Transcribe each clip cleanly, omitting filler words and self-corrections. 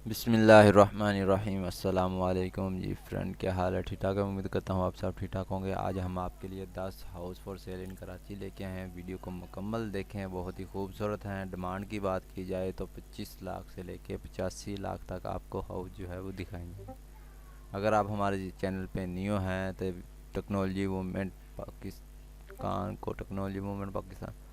बिस्मिल्लाहिर्रहमानिर्रहीम। अस्सलाम वालेकुम जी फ्रेंड, क्या हाल है? ठीक ठाक है? उम्मीद करता हूँ आप सब ठीक ठाक होंगे। आज हम आपके लिए 10 हाउस फॉर सेल इन कराची लेके आए हैं। वीडियो को मुकम्मल देखें, बहुत ही खूबसूरत हैं। डिमांड की बात की जाए तो 25 लाख से लेके 85 लाख तक आपको हाउस जो है वो दिखाएंगे। अगर आप हमारे चैनल पे न्यू हैं तो टेक्नोलॉजी मूवमेंट पाकिस्तान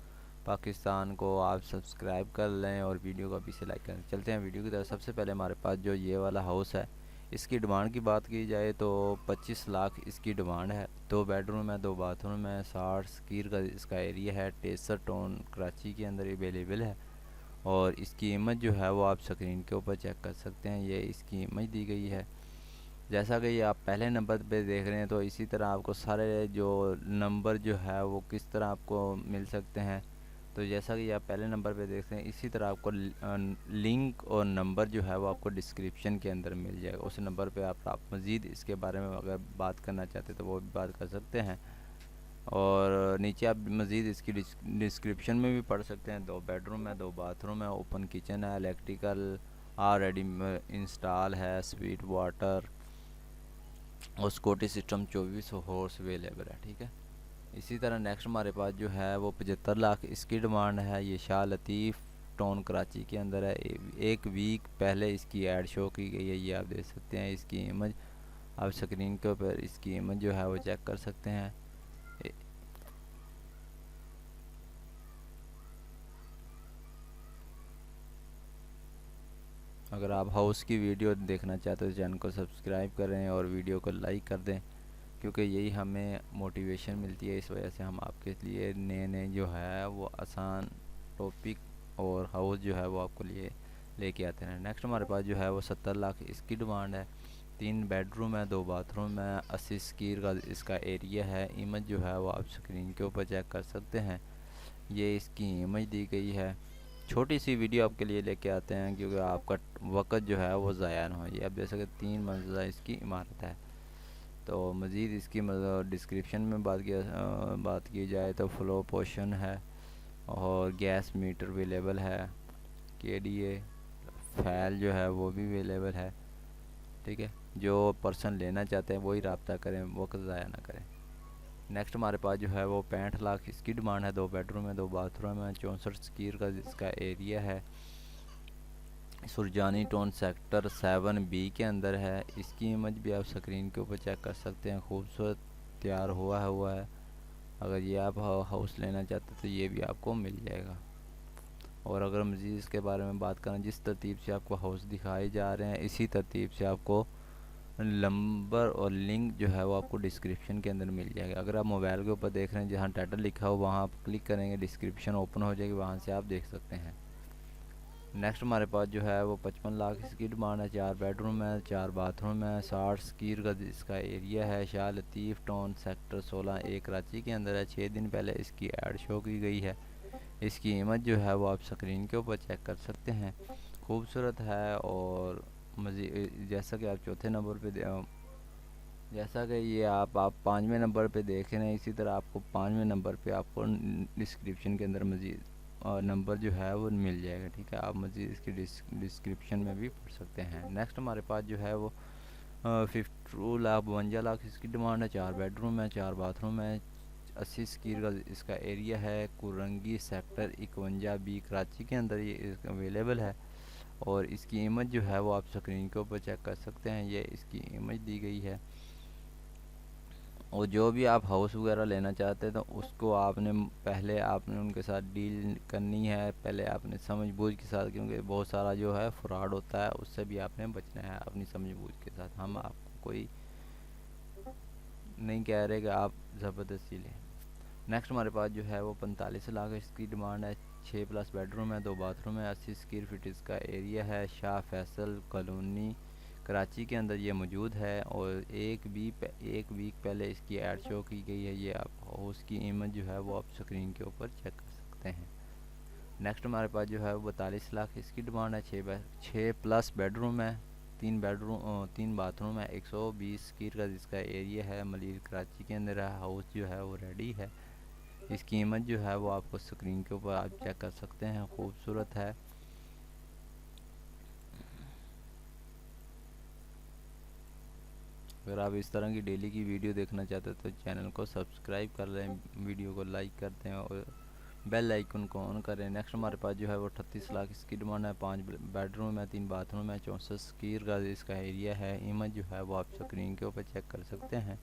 पाकिस्तान को आप सब्सक्राइब कर लें और वीडियो को अभी से लाइक करें। चलते हैं वीडियो की तरफ। सबसे पहले हमारे पास जो ये वाला हाउस है, इसकी डिमांड की बात की जाए तो 25 लाख इसकी डिमांड है। 2 बेडरूम है, 2 बाथरूम है, 60 स्क्वायर का इसका एरिया है। 63 टाउन कराची के अंदर अवेलेबल है और इसकी इमेज जो है वो आप स्क्रीन के ऊपर चेक कर सकते हैं। ये इसकी इमेज दी गई है। जैसा कि ये आप पहले नंबर पे देख रहे हैं, तो इसी तरह आपको सारे जो नंबर जो है वो किस तरह आपको मिल सकते हैं। तो जैसा कि आप पहले नंबर पे देखते हैं, इसी तरह आपको लिंक और नंबर जो है वो आपको डिस्क्रिप्शन के अंदर मिल जाएगा। उस नंबर पे आप मज़ीद इसके बारे में अगर बात करना चाहते हैं तो वो भी बात कर सकते हैं। और नीचे आप मज़ीद इसकी डिस्क्रिप्शन में भी पढ़ सकते हैं। 2 बेडरूम है, 2 बाथरूम है, ओपन किचन है, इलेक्ट्रिकल ऑलरेडी इंस्टॉल है, स्वीट वाटर और सिक्योरिटी सिस्टम 24 हॉर्स अवेलेबल है। ठीक है। इसी तरह नेक्स्ट हमारे पास जो है वो 75 लाख इसकी डिमांड है। ये शाह लतीफ़ टाउन कराची के अंदर है। एक वीक पहले इसकी ऐड शो की गई है, ये आप देख सकते हैं। इसकी इमेज आप स्क्रीन के ऊपर इसकी इमेज जो है वो चेक कर सकते हैं। अगर आप हाउस की वीडियो देखना चाहते हो तो चैनल को सब्सक्राइब करें और वीडियो को लाइक कर दें, क्योंकि यही हमें मोटिवेशन मिलती है। इस वजह से हम आपके लिए नए नए जो है वो आसान टॉपिक और हाउस जो है वो आपको लिए लेके आते हैं। नेक्स्ट हमारे पास जो है वो 70 लाख इसकी डिमांड है। 3 बेडरूम है, 2 बाथरूम है, 80 स्क्वायर का इसका एरिया है। इमेज जो है वो आप स्क्रीन के ऊपर चेक कर सकते हैं। ये इसकी इमेज दी गई है। छोटी सी वीडियो आपके लिए लेके आते हैं क्योंकि आपका वक्त जो है वो ज़ाया ना हो। ये आप देख सकते 3 मंजिला इसकी इमारत है। तो मज़ीद इसकी मतलब डिस्क्रिप्शन में बात की जाए तो फ्लो पोर्शन है और गैस मीटर अवेलेबल है। केडीए फाइल जो है वो भी अवेलेबल है। ठीक है। जो पर्सन लेना चाहते हैं वही रब्ता करें, वक्त ज़ाया ना करें। नेक्स्ट हमारे पास जो है वो 65 लाख इसकी डिमांड है। 2 बेडरूम है, 2 बाथरूम है, 64 स्क्वायर का इसका एरिया है। सुरजानी टाउन सेक्टर 7B के अंदर है। इसकी इमेज भी आप स्क्रीन के ऊपर चेक कर सकते हैं। खूबसूरत तैयार हुआ है। अगर ये आप हाउस लेना चाहते तो ये भी आपको मिल जाएगा। और अगर मज़ीद इसके बारे में बात करें, जिस तरतीब से आपको हाउस दिखाए जा रहे हैं इसी तरतीब से आपको नंबर और लिंक जो है वो आपको डिस्क्रिप्शन के अंदर मिल जाएगा। अगर आप मोबाइल के ऊपर देख रहे हैं, जहाँ टाइटल लिखा हो वहाँ आप क्लिक करेंगे, डिस्क्रिप्शन ओपन हो जाएगी, वहाँ से आप देख सकते हैं। नेक्स्ट हमारे पास जो है वो 55 लाख इसकी डिमांड है। 4 बेडरूम है, 4 बाथरूम है, 60 स्क्वायर का इसका एरिया है। Shah Latif town sector 16A Karachi के अंदर है। 6 दिन पहले इसकी ऐड शो की गई है। इसकी इमेज जो है वो आप स्क्रीन के ऊपर चेक कर सकते हैं। खूबसूरत है। और मज़ीद जैसा कि आप चौथे नंबर पे जैसा कि ये आप 5वें नंबर पे देख रहे हैं, इसी तरह आपको 5वें नंबर पे आपको डिस्क्रिप्शन के अंदर मज़ीद नंबर जो है वो मिल जाएगा। ठीक है। आप मज़ीद इसकी डिस्क्रिप्शन में भी पढ़ सकते हैं। नेक्स्ट हमारे पास जो है वो 52 लाख इसकी डिमांड है। 4 बेडरूम है, 4 बाथरूम है, 80 स्क्वायर का इसका एरिया है। कुरंगी सेक्टर 51B कराची के अंदर ये अवेलेबल है। और इसकी इमेज जो है वो आप स्क्रीन के ऊपर चेक कर सकते हैं। ये इसकी इमेज दी गई है। और जो भी आप हाउस वगैरह लेना चाहते हैं तो उसको आपने पहले आपने उनके साथ डील करनी है, पहले आपने समझ बूझ के साथ, क्योंकि बहुत सारा जो है फ्रॉड होता है, उससे भी आपने बचना है अपनी समझ बूझ के साथ। हम आपको कोई नहीं कह रहे कि आप ज़बरदस्ती लें। नेक्स्ट हमारे पास जो है वो 45 लाख इसकी डिमांड है। 6 प्लस बेडरूम है, 2 बाथरूम है, 80 स्क्वायर फीट इसका एरिया है। शाह फैसल कॉलोनी कराची के अंदर ये मौजूद है। और एक वीक पहले इसकी ऐड शो की गई है। ये आप उसकी इमेज जो है वो आप स्क्रीन के ऊपर चेक कर सकते हैं। नेक्स्ट हमारे पास जो है वो 42 लाख इसकी डिमांड है। 6 प्लस बेडरूम है, 3 बाथरूम है, 120 स्क्वायर का जिसका एरिया है। मलिर कराची के अंदर है। हाउस जो है वो रेडी है। इसकी इमेज जो है वो आपको स्क्रीन के ऊपर आप चेक कर सकते हैं। खूबसूरत है। अगर आप इस तरह की डेली की वीडियो देखना चाहते हैं तो चैनल को सब्सक्राइब कर लें, वीडियो को लाइक कर दें और बेल आइकन को ऑन करें। नेक्स्ट हमारे पास जो है वो 38 लाख इसकी डिमांड है। 5 बेडरूम है, 3 बाथरूम है, 64 स्क्वायर का इसका एरिया है। इमेज जो है वो आप स्क्रीन के ऊपर चेक कर सकते हैं।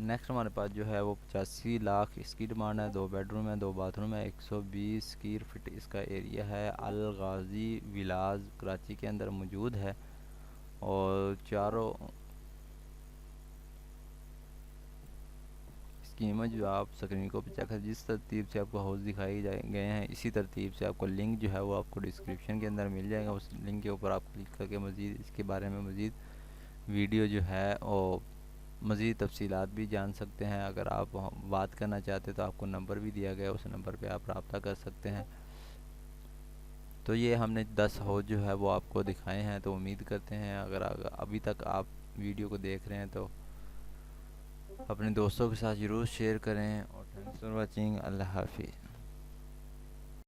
नेक्स्ट हमारे पास जो है वो 85 लाख इसकी डिमांड है। 2 बेडरूम है, 2 बाथरूम है, 120 स्क्वायर फीट इसका एरिया है। अल गाजी विलाज कराची के अंदर मौजूद है और चारों इसकी इमेज जो आप स्क्रीन को चेक कर, जिस तरतीब से आपको हाउस दिखाई गए हैं इसी तरतीब से आपको लिंक जो है वो आपको डिस्क्रिप्शन के अंदर मिल जाएगा। उस लिंक के ऊपर आप क्लिक करके मज़ीद इसके बारे में मज़ीद वीडियो जो है और मज़ीद तफसीलात भी जान सकते हैं। अगर आप बात करना चाहते तो आपको नंबर भी दिया गया, उस नंबर पे आप रब्ता कर सकते हैं। तो ये हमने 10 हाउस जो है वो आपको दिखाए हैं। तो उम्मीद करते हैं अगर अभी तक आप वीडियो को देख रहे हैं तो अपने दोस्तों के साथ ज़रूर शेयर करें। और थैंक्स फॉर वाचिंग। अल्लाह हाफिज़।